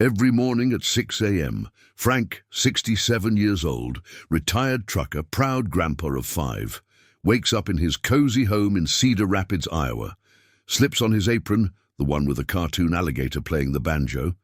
Every morning at 6 a.m., Frank, 67 years old, retired trucker, proud grandpa of 5, wakes up in his cozy home in Cedar Rapids, Iowa, slips on his apron, the one with a cartoon alligator playing the banjo,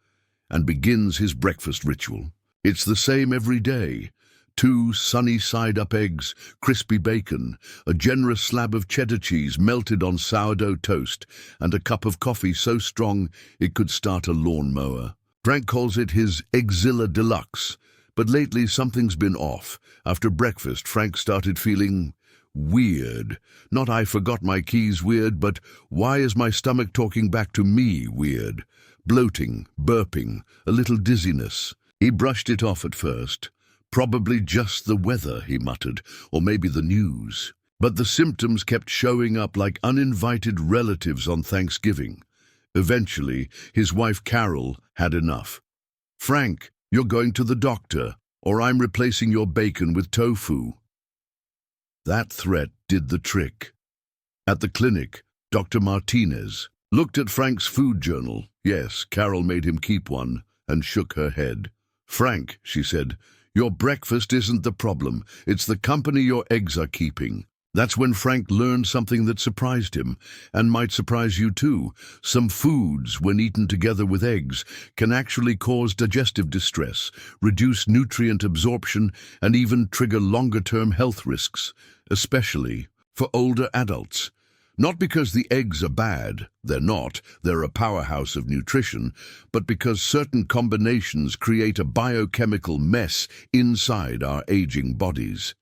and begins his breakfast ritual. It's the same every day. 2 sunny side-up eggs, crispy bacon, a generous slab of cheddar cheese melted on sourdough toast, and a cup of coffee so strong it could start a lawnmower. Frank calls it his Eggzilla Deluxe, but lately something's been off. After breakfast, Frank started feeling weird. Not I forgot my keys weird, but why is my stomach talking back to me weird? Bloating, burping, a little dizziness. He brushed it off at first. Probably just the weather, he muttered, or maybe the news. But the symptoms kept showing up like uninvited relatives on Thanksgiving. Eventually, his wife Carol had enough. "Frank, you're going to the doctor, or I'm replacing your bacon with tofu." That threat did the trick. At the clinic, Dr. Martinez looked at Frank's food journal. Yes, Carol made him keep one, and shook her head. "Frank," she said, "your breakfast isn't the problem. It's the company your eggs are keeping." That's when Frank learned something that surprised him, and might surprise you too. Some foods, when eaten together with eggs, can actually cause digestive distress, reduce nutrient absorption, and even trigger longer-term health risks, especially for older adults. Not because the eggs are bad, they're not, they're a powerhouse of nutrition, but because certain combinations create a biochemical mess inside our aging bodies.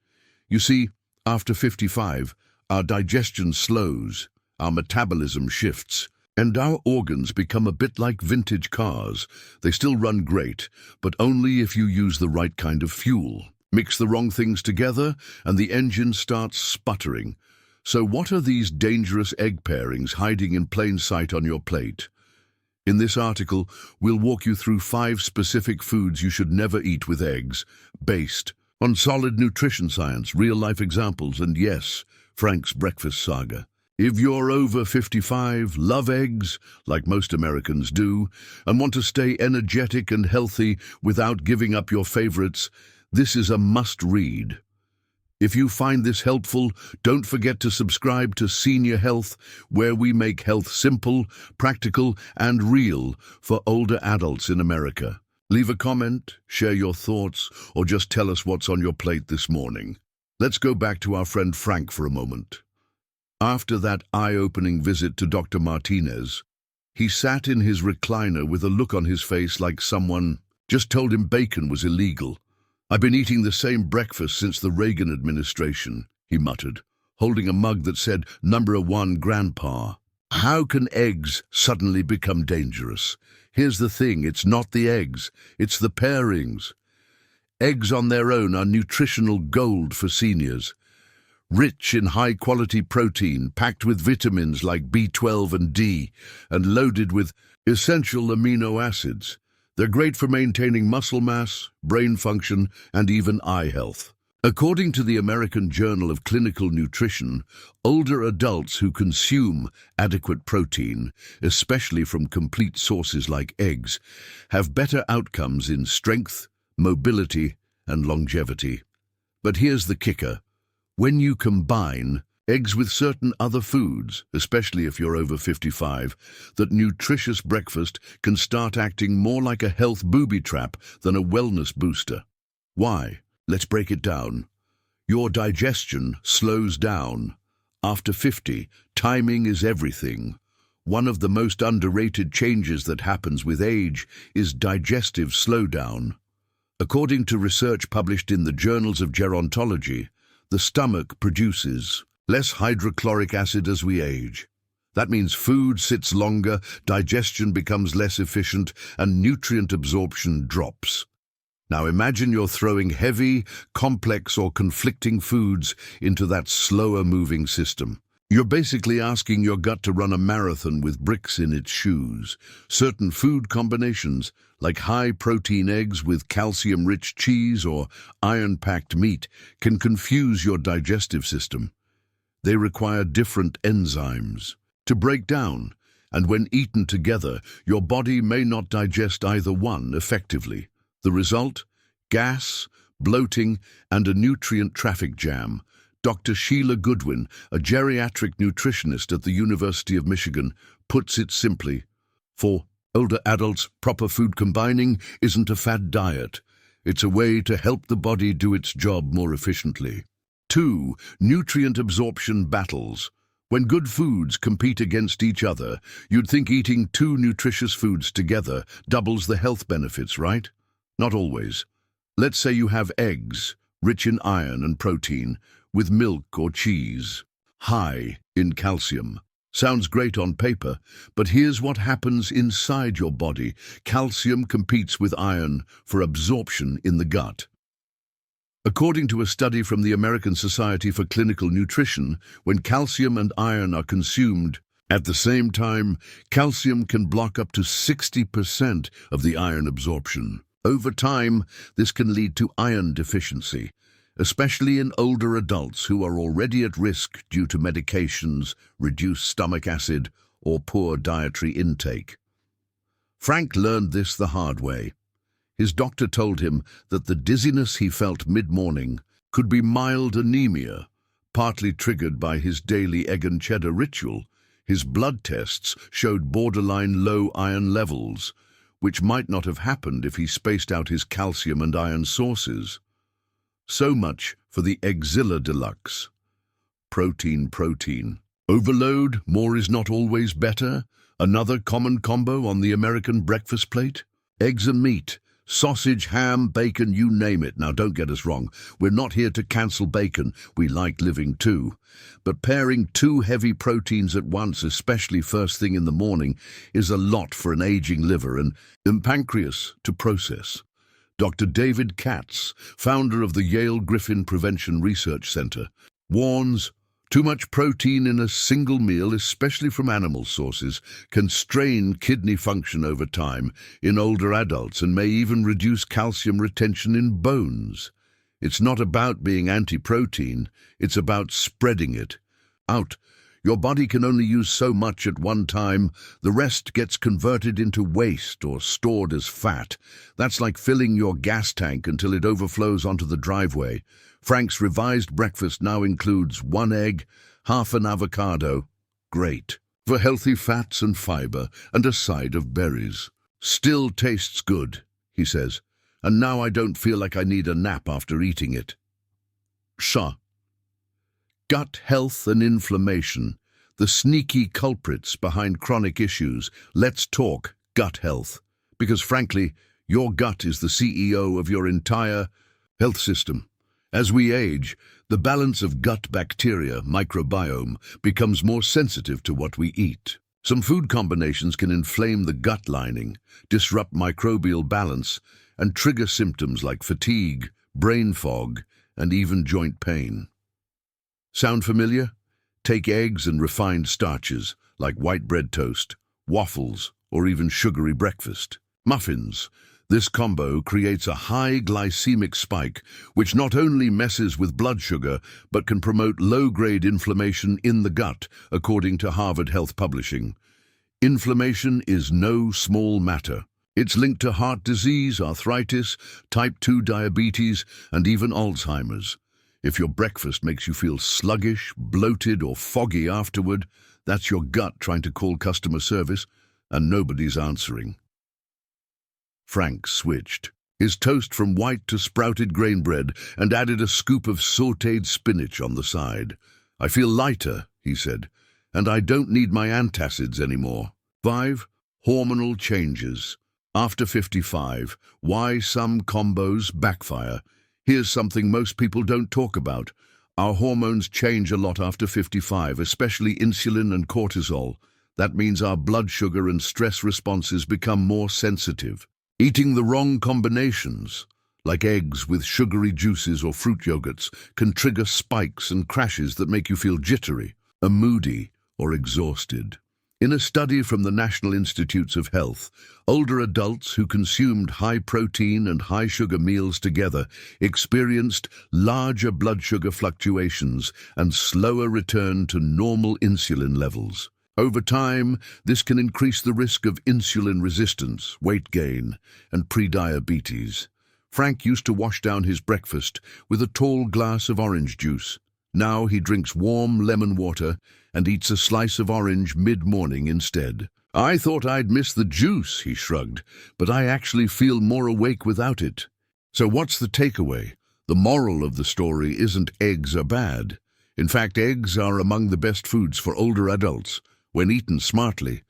You see, after 55, our digestion slows, our metabolism shifts, and our organs become a bit like vintage cars. They still run great, but only if you use the right kind of fuel. Mix the wrong things together, and the engine starts sputtering. So what are these dangerous egg pairings hiding in plain sight on your plate? In this article, we'll walk you through 5 specific foods you should never eat with eggs, based on solid nutrition science, real-life examples, and yes, Frank's breakfast saga. If you're over 55, love eggs, like most Americans do, and want to stay energetic and healthy without giving up your favorites, this is a must-read. If you find this helpful, don't forget to subscribe to Senior Health, where we make health simple, practical, and real for older adults in America. Leave a comment, share your thoughts, or just tell us what's on your plate this morning. Let's go back to our friend Frank for a moment. After that eye-opening visit to Dr. Martinez, he sat in his recliner with a look on his face like someone just told him bacon was illegal. "I've been eating the same breakfast since the Reagan administration," he muttered, holding a mug that said "Number 1 Grandpa." How can eggs suddenly become dangerous? Here's the thing, it's not the eggs, it's the pairings. Eggs on their own are nutritional gold for seniors. Rich in high-quality protein, packed with vitamins like B12 and D, and loaded with essential amino acids. They're great for maintaining muscle mass, brain function, and even eye health. According to the American Journal of Clinical Nutrition, older adults who consume adequate protein, especially from complete sources like eggs, have better outcomes in strength, mobility, and longevity. But here's the kicker. When you combine eggs with certain other foods, especially if you're over 55, that nutritious breakfast can start acting more like a health booby trap than a wellness booster. Why? Let's break it down. Your digestion slows down. After 50, timing is everything. One of the most underrated changes that happens with age is digestive slowdown. According to research published in the Journals of Gerontology, the stomach produces less hydrochloric acid as we age. That means food sits longer, digestion becomes less efficient, and nutrient absorption drops. Now imagine you're throwing heavy, complex, or conflicting foods into that slower-moving system. You're basically asking your gut to run a marathon with bricks in its shoes. Certain food combinations, like high-protein eggs with calcium-rich cheese or iron-packed meat, can confuse your digestive system. They require different enzymes to break down, and when eaten together, your body may not digest either one effectively. The result? Gas, bloating, and a nutrient traffic jam. Dr. Sheila Goodwin, a geriatric nutritionist at the University of Michigan, puts it simply: for older adults, proper food combining isn't a fad diet. It's a way to help the body do its job more efficiently. 2. Nutrient absorption battles. When good foods compete against each other, you'd think eating two nutritious foods together doubles the health benefits, right? Not always. Let's say you have eggs, rich in iron and protein, with milk or cheese, high in calcium. Sounds great on paper, but here's what happens inside your body. Calcium competes with iron for absorption in the gut. According to a study from the American Society for Clinical Nutrition, when calcium and iron are consumed at the same time, calcium can block up to 60% of the iron absorption. Over time, this can lead to iron deficiency, especially in older adults who are already at risk due to medications, reduced stomach acid, or poor dietary intake. Frank learned this the hard way. His doctor told him that the dizziness he felt mid-morning could be mild anemia, partly triggered by his daily egg and cheddar ritual. His blood tests showed borderline low iron levels, which might not have happened if he spaced out his calcium and iron sources. So much for the Eggzilla Deluxe. Protein. Overload, more is not always better. Another common combo on the American breakfast plate? Eggs and meat. Sausage, ham, bacon, you name it. Now don't get us wrong, we're not here to cancel bacon, we like living too. But pairing two heavy proteins at once, especially first thing in the morning, is a lot for an aging liver and pancreas to process. Dr. David Katz, founder of the Yale Griffin Prevention Research Center, warns too much protein in a single meal, especially from animal sources, can strain kidney function over time in older adults and may even reduce calcium retention in bones. It's not about being anti-protein, it's about spreading it out. Your body can only use so much at one time. The rest gets converted into waste or stored as fat. That's like filling your gas tank until it overflows onto the driveway. Frank's revised breakfast now includes 1 egg, half an avocado. Great. For healthy fats and fiber, and a side of berries. Still tastes good, he says, and now I don't feel like I need a nap after eating it. Gut health and inflammation, the sneaky culprits behind chronic issues. Let's talk gut health, because frankly, your gut is the CEO of your entire health system. As we age, the balance of gut bacteria, microbiome, becomes more sensitive to what we eat. Some food combinations can inflame the gut lining, disrupt microbial balance, and trigger symptoms like fatigue, brain fog, and even joint pain. Sound familiar? Take eggs and refined starches, like white bread toast, waffles, or even sugary breakfast. Muffins. This combo creates a high glycemic spike, which not only messes with blood sugar, but can promote low-grade inflammation in the gut, according to Harvard Health Publishing. Inflammation is no small matter. It's linked to heart disease, arthritis, type 2 diabetes, and even Alzheimer's. If your breakfast makes you feel sluggish, bloated, or foggy afterward, that's your gut trying to call customer service, and nobody's answering. Frank switched his toast from white to sprouted grain bread and added a scoop of sautéed spinach on the side. I feel lighter, he said, and I don't need my antacids anymore. 5. Hormonal changes. After 55, why some combos backfire. Here's something most people don't talk about. Our hormones change a lot after 55, especially insulin and cortisol. That means our blood sugar and stress responses become more sensitive. Eating the wrong combinations, like eggs with sugary juices or fruit yogurts, can trigger spikes and crashes that make you feel jittery, moody, or exhausted. In a study from the National Institutes of Health, older adults who consumed high-protein and high-sugar meals together experienced larger blood sugar fluctuations and slower return to normal insulin levels. Over time, this can increase the risk of insulin resistance, weight gain, and prediabetes. Frank used to wash down his breakfast with a tall glass of orange juice. Now he drinks warm lemon water and eats a slice of orange mid-morning instead. "I thought I'd miss the juice," he shrugged, "but I actually feel more awake without it." So what's the takeaway? The moral of the story isn't eggs are bad. In fact, eggs are among the best foods for older adults, when eaten smartly.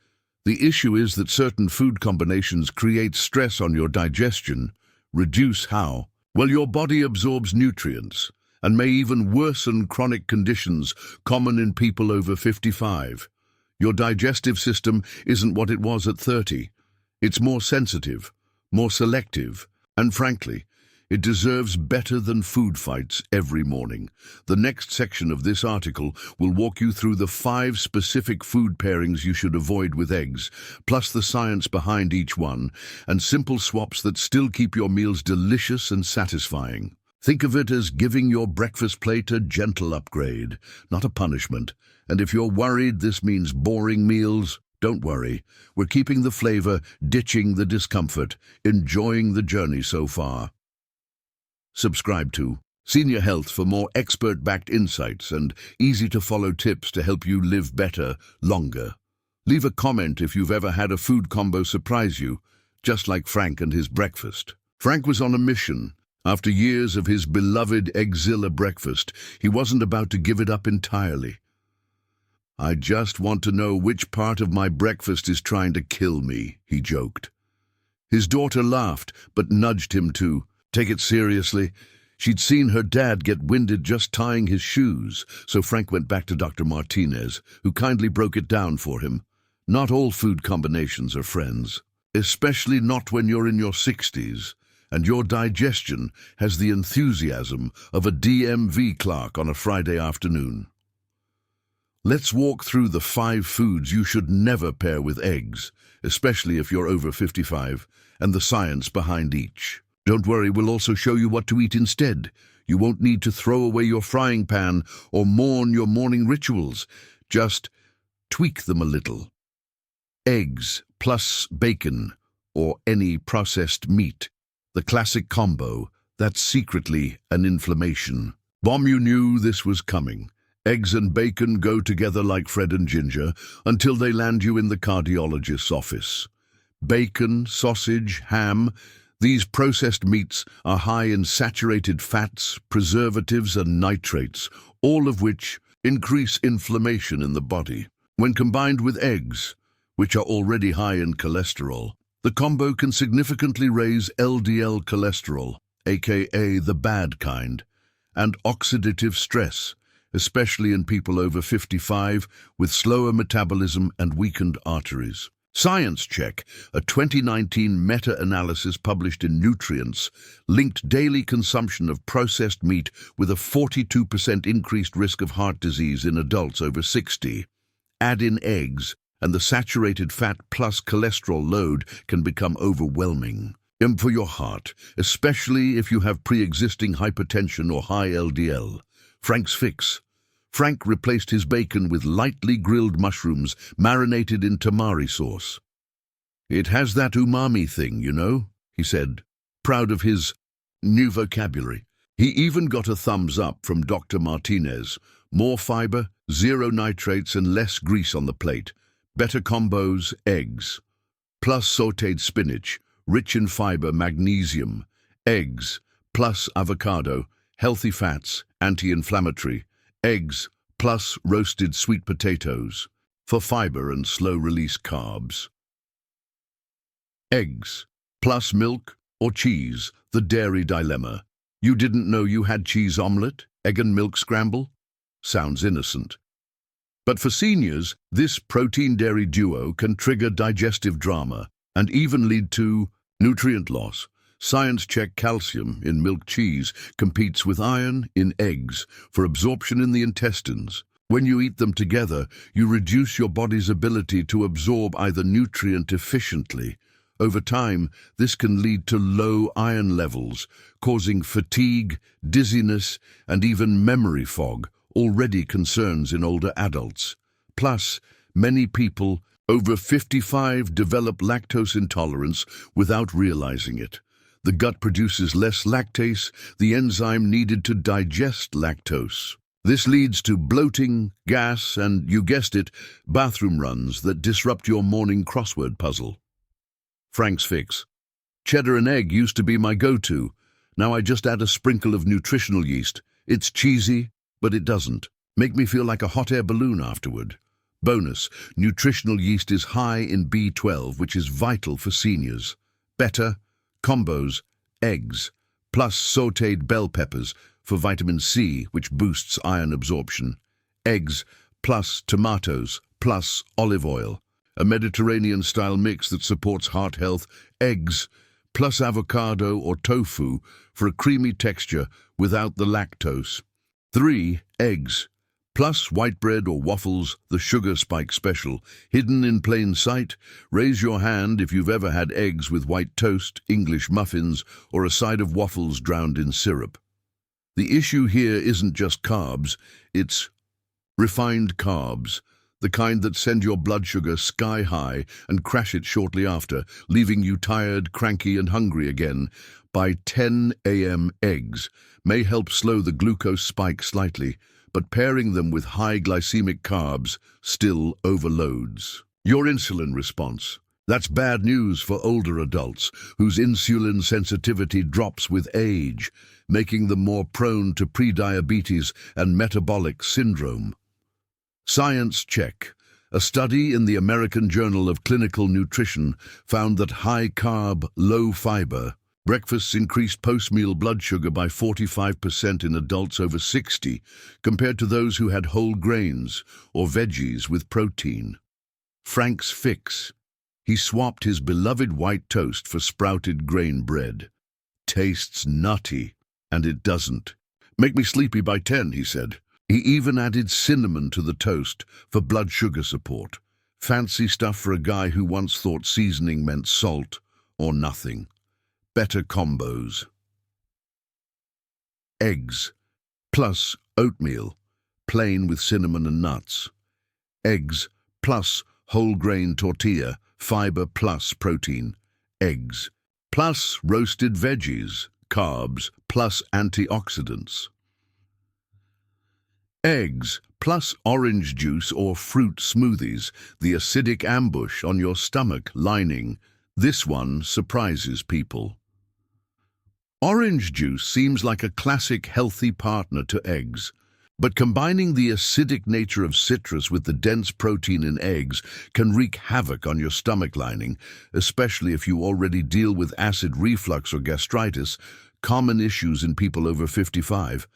The issue is that certain food combinations create stress on your digestion. Reduce how? Well, your body absorbs nutrients and may even worsen chronic conditions common in people over 55. Your digestive system isn't what it was at 30. It's more sensitive, more selective, and frankly, it deserves better than food fights every morning. The next section of this article will walk you through the 5 specific food pairings you should avoid with eggs, plus the science behind each one, and simple swaps that still keep your meals delicious and satisfying. Think of it as giving your breakfast plate a gentle upgrade, not a punishment. And if you're worried this means boring meals, don't worry. We're keeping the flavor, ditching the discomfort, enjoying the journey so far. Subscribe to Senior Health for more expert-backed insights and easy-to-follow tips to help you live better, longer. Leave a comment if you've ever had a food combo surprise you, just like Frank and his breakfast. Frank was on a mission. After years of his beloved Eggzilla breakfast, he wasn't about to give it up entirely. "I just want to know which part of my breakfast is trying to kill me," he joked. His daughter laughed, but nudged him to take it seriously. She'd seen her dad get winded just tying his shoes, so Frank went back to Dr. Martinez, who kindly broke it down for him. Not all food combinations are friends, especially not when you're in your 60s, and your digestion has the enthusiasm of a DMV clerk on a Friday afternoon. Let's walk through the 5 foods you should never pair with eggs, especially if you're over 55, and the science behind each. Don't worry, we'll also show you what to eat instead. You won't need to throw away your frying pan or mourn your morning rituals. Just tweak them a little. Eggs plus bacon or any processed meat. The classic combo that's secretly an inflammation. Bomb, you knew this was coming. Eggs and bacon go together like Fred and Ginger until they land you in the cardiologist's office. Bacon, sausage, ham. These processed meats are high in saturated fats, preservatives, and nitrates, all of which increase inflammation in the body. When combined with eggs, which are already high in cholesterol, the combo can significantly raise LDL cholesterol, aka the bad kind, and oxidative stress, especially in people over 55 with slower metabolism and weakened arteries. Science Check, a 2019 meta-analysis published in Nutrients, linked daily consumption of processed meat with a 42% increased risk of heart disease in adults over 60. Add in eggs, and the saturated fat plus cholesterol load can become overwhelming. Aim for your heart, especially if you have pre-existing hypertension or high LDL. Frank's Fix. Frank replaced his bacon with lightly grilled mushrooms marinated in tamari sauce. "It has that umami thing, you know," he said, proud of his new vocabulary. He even got a thumbs up from Dr. Martinez. More fiber, 0 nitrates, and less grease on the plate. Better combos, eggs. Plus sautéed spinach, rich in fiber, magnesium. Eggs, plus avocado, healthy fats, anti-inflammatory. Eggs, plus roasted sweet potatoes, for fiber and slow-release carbs. Eggs, plus milk or cheese, the dairy dilemma. You didn't know you had cheese omelette, egg and milk scramble? Sounds innocent. But for seniors, this protein-dairy duo can trigger digestive drama and even lead to nutrient loss. Science Check calcium in milk cheese competes with iron in eggs for absorption in the intestines. When you eat them together, you reduce your body's ability to absorb either nutrient efficiently. Over time, this can lead to low iron levels, causing fatigue, dizziness, and even memory fog, already concerns in older adults. Plus, Many people over 55 develop lactose intolerance without realizing it. The gut produces less lactase, the enzyme needed to digest lactose. This leads to bloating, gas, and, you guessed it, bathroom runs that disrupt your morning crossword puzzle. Frank's fix. Cheddar and egg used to be my go-to. Now I just add a sprinkle of nutritional yeast. It's cheesy, but it doesn't make me feel like a hot air balloon afterward. Bonus, nutritional yeast is high in B12, which is vital for seniors. Better, combos, eggs, plus sautéed bell peppers for vitamin C, which boosts iron absorption. Eggs, plus tomatoes, plus olive oil. A Mediterranean-style mix that supports heart health. Eggs, plus avocado or tofu for a creamy texture without the lactose. 3 eggs, plus white bread or waffles, the sugar spike special, hidden in plain sight. Raise your hand if you've ever had eggs with white toast, English muffins, or a side of waffles drowned in syrup. The issue here isn't just carbs, it's refined carbs, the kind that send your blood sugar sky high and crash it shortly after, leaving you tired, cranky, and hungry again. By 10 a.m. eggs may help slow the glucose spike slightly, but pairing them with high glycemic carbs still overloads your insulin response. That's bad news for older adults whose insulin sensitivity drops with age, making them more prone to prediabetes and metabolic syndrome. Science check. A study in the American Journal of Clinical Nutrition found that high-carb, low-fiber breakfasts increased post-meal blood sugar by 45% in adults over 60, compared to those who had whole grains or veggies with protein. Frank's fix. He swapped his beloved white toast for sprouted grain bread. Tastes nutty, and it doesn't make me sleepy by 10, he said. He even added cinnamon to the toast for blood sugar support. Fancy stuff for a guy who once thought seasoning meant salt or nothing. Better combos. Eggs, plus oatmeal, plain with cinnamon and nuts. Eggs, plus whole grain tortilla, fiber plus protein. Eggs, plus roasted veggies, carbs, plus antioxidants. Eggs, plus orange juice or fruit smoothies, the acidic ambush on your stomach lining. This one surprises people. Orange juice seems like a classic healthy partner to eggs, but combining the acidic nature of citrus with the dense protein in eggs can wreak havoc on your stomach lining, especially if you already deal with acid reflux or gastritis, common issues in people over 55.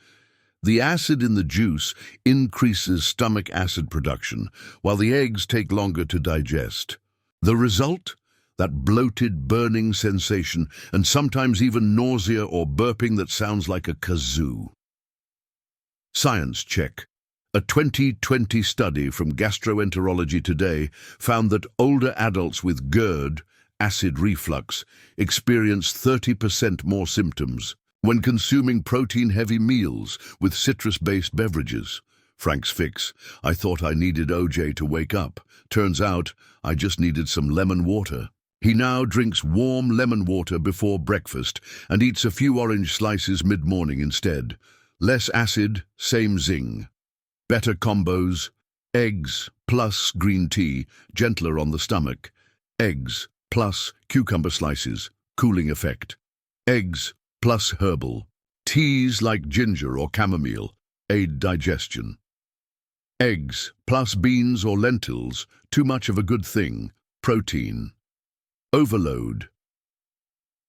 The acid in the juice increases stomach acid production, while the eggs take longer to digest. The result? That bloated, burning sensation, and sometimes even nausea or burping that sounds like a kazoo. Science check. A 2020 study from Gastroenterology Today found that older adults with GERD, acid reflux, experience 30% more symptoms when consuming protein-heavy meals with citrus-based beverages. Frank's fix. I thought I needed OJ to wake up. Turns out I just needed some lemon water. He now drinks warm lemon water before breakfast and eats a few orange slices mid-morning instead. Less acid, same zing. Better combos. Eggs plus green tea, gentler on the stomach. Eggs plus cucumber slices, cooling effect. Eggs plus herbal. Teas like ginger or chamomile, aid digestion. Eggs plus beans or lentils, too much of a good thing, protein. Overload.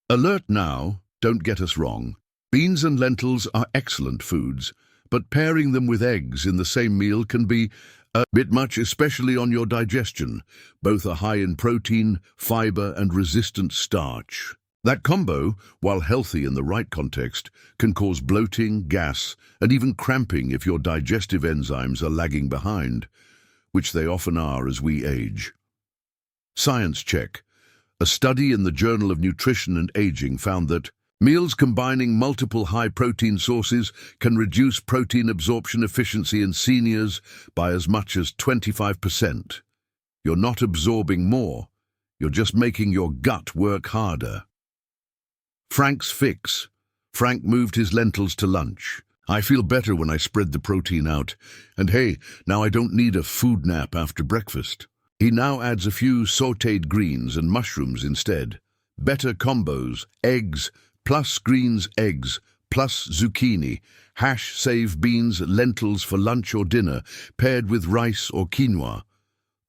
Alert now, don't get us wrong. Beans and lentils are excellent foods, but pairing them with eggs in the same meal can be a bit much, especially on your digestion. Both are high in protein, fiber, and resistant starch. That combo, while healthy in the right context, can cause bloating, gas, and even cramping if your digestive enzymes are lagging behind, which they often are as we age. Science check. A study in the Journal of Nutrition and Aging found that meals combining multiple high-protein sources can reduce protein absorption efficiency in seniors by as much as 25%. You're not absorbing more. You're just making your gut work harder. Frank's fix. Frank moved his lentils to lunch. I feel better when I spread the protein out. And hey, now I don't need a food nap after breakfast. He now adds a few sautéed greens and mushrooms instead. Better combos: eggs plus greens, eggs plus zucchini, hash save beans, lentils for lunch or dinner, paired with rice or quinoa.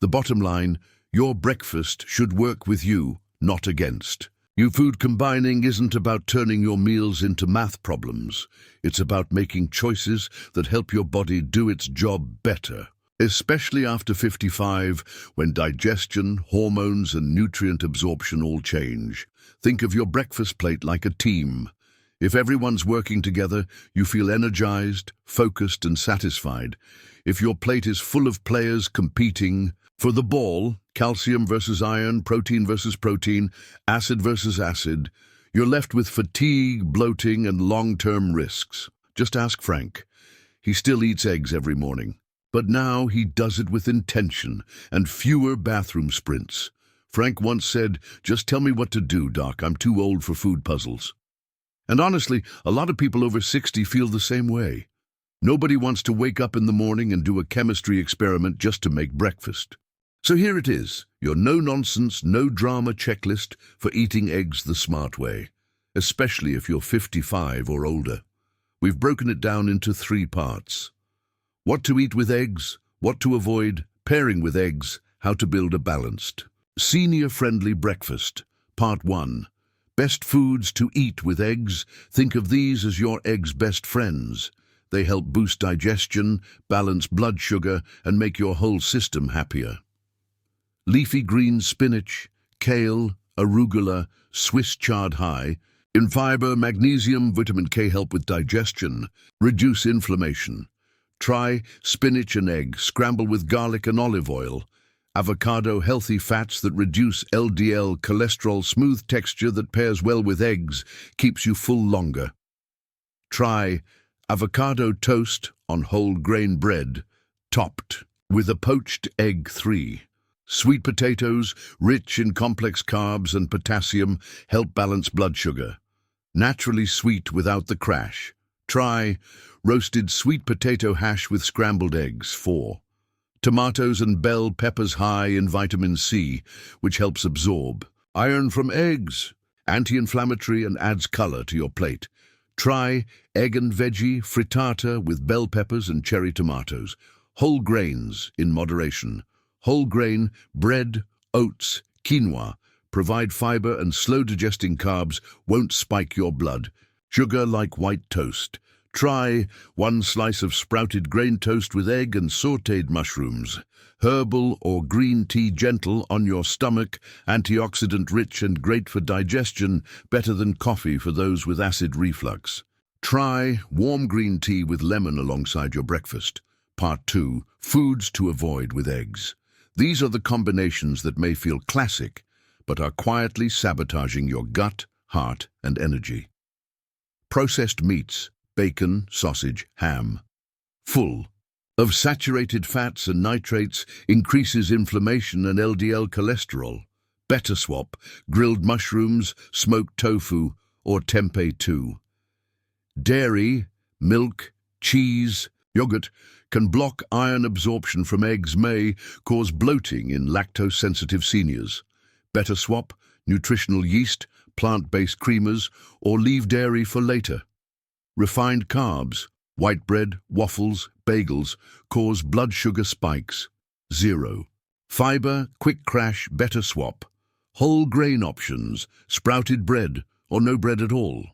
The bottom line, your breakfast should work with you, not against. Your food combining isn't about turning your meals into math problems. It's about making choices that help your body do its job better. Especially after 55, when digestion, hormones, and nutrient absorption all change. Think of your breakfast plate like a team. If everyone's working together, you feel energized, focused, and satisfied. If your plate is full of players competing for the ball, calcium versus iron, protein versus protein, acid versus acid, you're left with fatigue, bloating, and long-term risks. Just ask Frank. He still eats eggs every morning. But now he does it with intention and fewer bathroom sprints. Frank once said, "Just tell me what to do, Doc. I'm too old for food puzzles." And honestly, a lot of people over 60 feel the same way. Nobody wants to wake up in the morning and do a chemistry experiment just to make breakfast. So here it is, your no-nonsense, no-drama checklist for eating eggs the smart way, especially if you're 55 or older. We've broken it down into 3 parts. What to eat with eggs, what to avoid, pairing with eggs, how to build a balanced, senior-friendly breakfast. Part 1. Best foods to eat with eggs. Think of these as your eggs' best friends. They help boost digestion, balance blood sugar, and make your whole system happier. Leafy green spinach, kale, arugula, Swiss chard high. In fiber, magnesium, vitamin K help with digestion, reduce inflammation. Try spinach and egg, scramble with garlic and olive oil. Avocado, healthy fats that reduce LDL cholesterol, smooth texture that pairs well with eggs, keeps you full longer. Try avocado toast on whole grain bread, topped with a poached egg 3. Sweet potatoes, rich in complex carbs and potassium, help balance blood sugar. Naturally sweet without the crash. Try roasted sweet potato hash with scrambled eggs 4. Tomatoes and bell peppers high in vitamin C, which helps absorb. Iron from eggs, anti-inflammatory and adds color to your plate. Try egg and veggie frittata with bell peppers and cherry tomatoes. Whole grains in moderation. Whole grain, bread, oats, quinoa provide fiber, and slow-digesting carbs won't spike your blood. Sugar like white toast. Try 1 slice of sprouted grain toast with egg and sautéed mushrooms. Herbal or green tea, gentle on your stomach, antioxidant-rich and great for digestion, better than coffee for those with acid reflux. Try warm green tea with lemon alongside your breakfast. Part 2. Foods to avoid with eggs. These are the combinations that may feel classic, but are quietly sabotaging your gut, heart, and energy. Processed meats, bacon, sausage, ham. Full of saturated fats and nitrates, increases inflammation and LDL cholesterol. Better swap grilled mushrooms, smoked tofu, or tempeh too. Dairy, milk, cheese, yogurt can block iron absorption from eggs, may cause bloating in lactose-sensitive seniors. Better swap nutritional yeast, plant-based creamers, or leave dairy for later. Refined carbs, white bread, waffles, bagels, cause blood sugar spikes. 0. Fiber, quick crash, better swap. Whole grain options, sprouted bread, or no bread at all.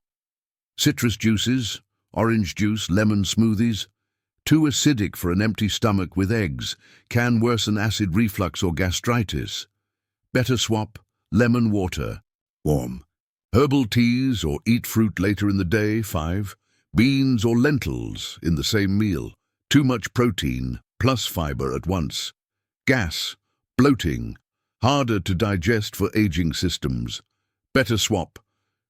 Citrus juices, orange juice, lemon smoothies. Too acidic for an empty stomach with eggs, can worsen acid reflux or gastritis. Better swap lemon water, warm. Herbal teas or eat fruit later in the day. 5. Beans or lentils in the same meal. Too much protein plus fiber at once. Gas, bloating, harder to digest for aging systems. Better swap.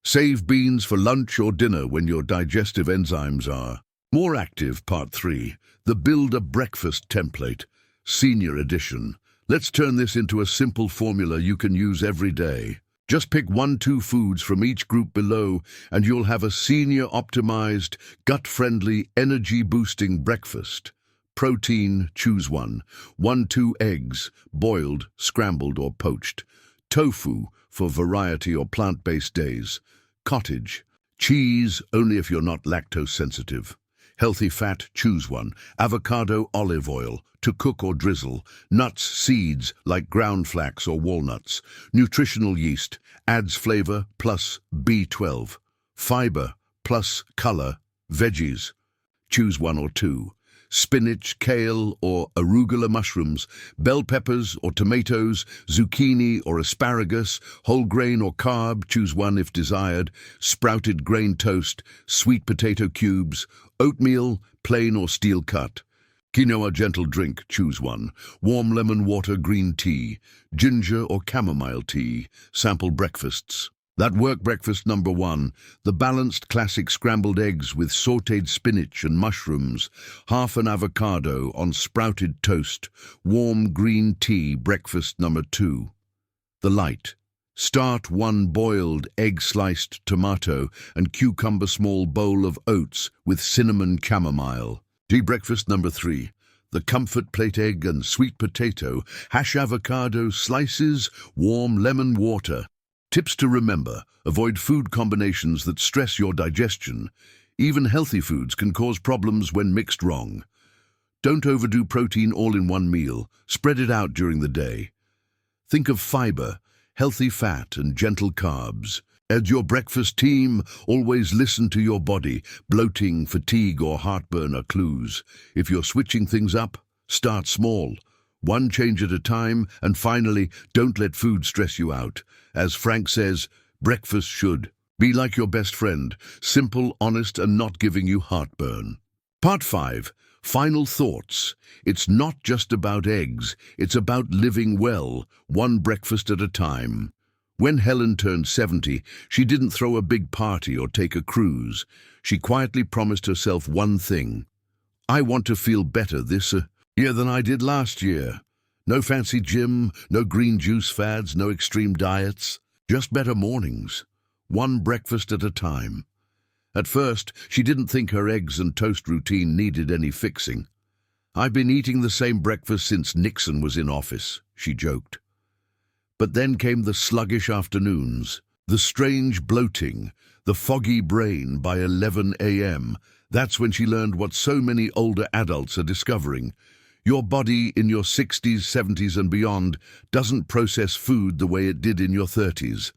Save beans for lunch or dinner when your digestive enzymes are more active. Part 3. The Build a Breakfast Template, Senior Edition. Let's turn this into a simple formula you can use every day. Just pick 1-2 foods from each group below and you'll have a senior optimized, gut-friendly, energy-boosting breakfast. Protein, choose one. 1-2 eggs, boiled, scrambled or poached. Tofu, for variety or plant-based days. Cottage. Cheese, only if you're not lactose sensitive. Healthy fat, choose one. Avocado, olive oil, to cook or drizzle. Nuts, seeds, like ground flax or walnuts. Nutritional yeast, adds flavor, plus B12. Fiber, plus color, veggies. Choose 1 or 2. Spinach, kale, or arugula mushrooms, bell peppers or tomatoes, zucchini or asparagus, whole grain or carb, choose 1 if desired, sprouted grain toast, sweet potato cubes, oatmeal, plain or steel cut. Quinoa gentle drink, choose 1. Warm lemon water green tea, ginger or chamomile tea, sample breakfasts. That work breakfast number 1, the balanced classic scrambled eggs with sautéed spinach and mushrooms, half an avocado on sprouted toast, warm green tea breakfast number 2. The light. Start 1 boiled egg sliced tomato and cucumber small bowl of oats with cinnamon chamomile. Tea breakfast number 3. The comfort plate egg and sweet potato, hash avocado slices, warm lemon water. Tips to remember: avoid food combinations that stress your digestion. Even healthy foods can cause problems when mixed wrong. Don't overdo protein all in one meal. Spread it out during the day. Think of fiber, healthy fat, and gentle carbs. As your breakfast team, always listen to your body. Bloating, fatigue, or heartburn are clues. If you're switching things up, start small. 1 change at a time, and finally, don't let food stress you out. As Frank says, breakfast should be like your best friend, simple, honest, and not giving you heartburn. Part 5. Final thoughts. It's not just about eggs, it's about living well, 1 breakfast at a time. When Helen turned 70, she didn't throw a big party or take a cruise. She quietly promised herself one thing. I want to feel better this year than I did last year. No fancy gym, no green juice fads, no extreme diets, just better mornings, 1 breakfast at a time. At first, she didn't think her eggs and toast routine needed any fixing. I've been eating the same breakfast since Nixon was in office, she joked. But then came the sluggish afternoons, the strange bloating, the foggy brain by 11 a.m. That's when she learned what so many older adults are discovering. Your body in your 60s, 70s and beyond doesn't process food the way it did in your 30s.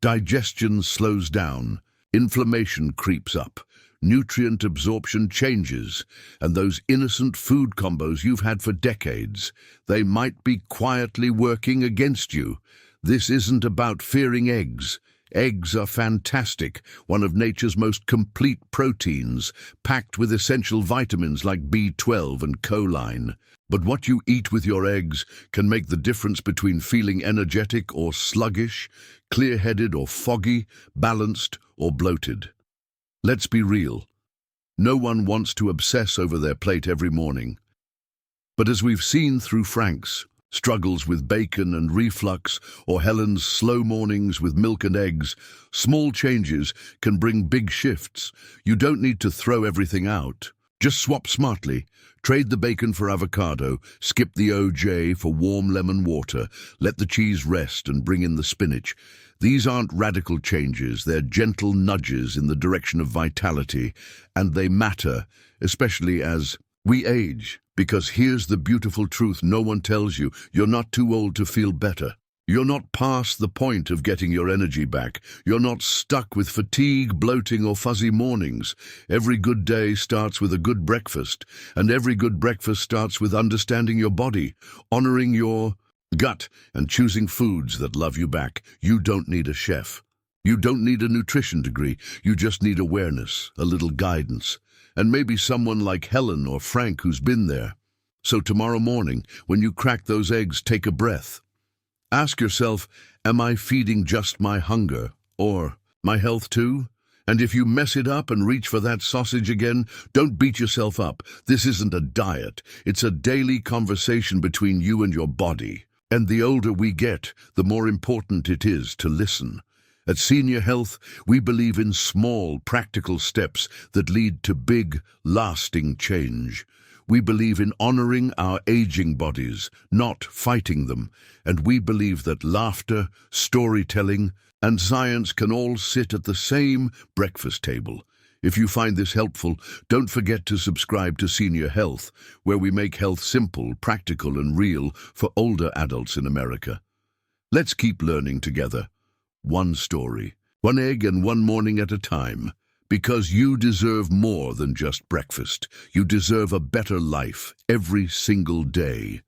Digestion slows down, inflammation creeps up, nutrient absorption changes, and those innocent food combos you've had for decades, they might be quietly working against you. This isn't about fearing eggs. Eggs are fantastic, one of nature's most complete proteins, packed with essential vitamins like B12 and choline. But what you eat with your eggs can make the difference between feeling energetic or sluggish, clear-headed or foggy, balanced or bloated. Let's be real. No one wants to obsess over their plate every morning. But as we've seen through Frank's struggles with bacon and reflux, or Helen's slow mornings with milk and eggs, small changes can bring big shifts. You don't need to throw everything out. Just swap smartly. Trade the bacon for avocado, skip the OJ for warm lemon water, let the cheese rest and bring in the spinach. These aren't radical changes, they're gentle nudges in the direction of vitality, and they matter, especially as we age. Because here's the beautiful truth no one tells you: you're not too old to feel better. You're not past the point of getting your energy back. You're not stuck with fatigue, bloating, or fuzzy mornings. Every good day starts with a good breakfast, and every good breakfast starts with understanding your body, honoring your gut, and choosing foods that love you back. You don't need a chef. You don't need a nutrition degree. You just need awareness, a little guidance, and maybe someone like Helen or Frank who's been there. So tomorrow morning, when you crack those eggs, take a breath. Ask yourself, am I feeding just my hunger, or my health too? And if you mess it up and reach for that sausage again, don't beat yourself up. This isn't a diet. It's a daily conversation between you and your body. And the older we get, the more important it is to listen. At Senior Health, we believe in small, practical steps that lead to big, lasting change. We believe in honoring our aging bodies, not fighting them. And we believe that laughter, storytelling, and science can all sit at the same breakfast table. If you find this helpful, don't forget to subscribe to Senior Health, where we make health simple, practical, and real for older adults in America. Let's keep learning together. One story, one egg, and one morning at a time. Because you deserve more than just breakfast. You deserve a better life every single day.